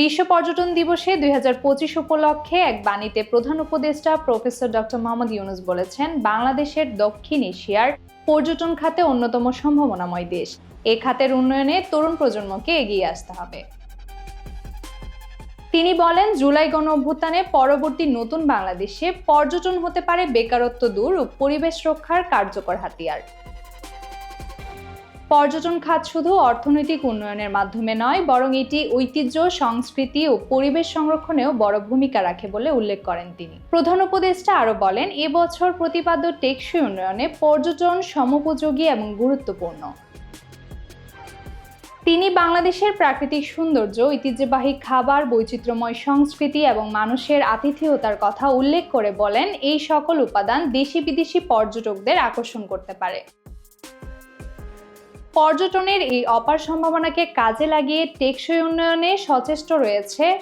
বিশ্ব পর্যটন দিবসে ২০২৫ উপলক্ষে এক বাণীতে প্রধান উপদেষ্টা প্রফেসর ডক্টর মোহাম্মদ ইউনূস বলেছেন, বাংলাদেশের দক্ষিণ এশিয়ার পর্যটন খাতে অন্যতম সম্ভাবনাময় দেশ। এ খাতের উন্নয়নে তরুণ প্রজন্মকে এগিয়ে আসতে হবে। তিনি বলেন, জুলাই গণঅভ্যুত্থানে পরবর্তী নতুন বাংলাদেশে পর্যটন হতে পারে বেকারত্ব দূর ও পরিবেশ রক্ষার কার্যকর হাতিয়ার। পর্যটন খাত শুধু অর্থনৈতিক উন্নয়নের মাধ্যমে নয়, বরং এটি ঐতিহ্য, সংস্কৃতি ও পরিবেশ সংরক্ষণেও বড় ভূমিকা রাখে বলে উল্লেখ করেন তিনি। প্রধান উপদেষ্টা আরও বলেন, এবছর প্রতিপাদ্য টেকসই উন্নয়নে পর্যটন সমোপযোগী এবং গুরুত্বপূর্ণ। তিনি বাংলাদেশের প্রাকৃতিক সৌন্দর্য, ঐতিহ্যবাহী খাবার, বৈচিত্র্যময় সংস্কৃতি এবং মানুষের আতিথেয়তার কথা উল্লেখ করে বলেন, এই সকল উপাদান দেশি বিদেশি পর্যটকদের আকর্ষণ করতে পারে। পর্যটনের এই অপার সম্ভাবনাকে কাজে লাগিয়ে টেকসই উন্নয়নে সচেষ্ট রয়েছে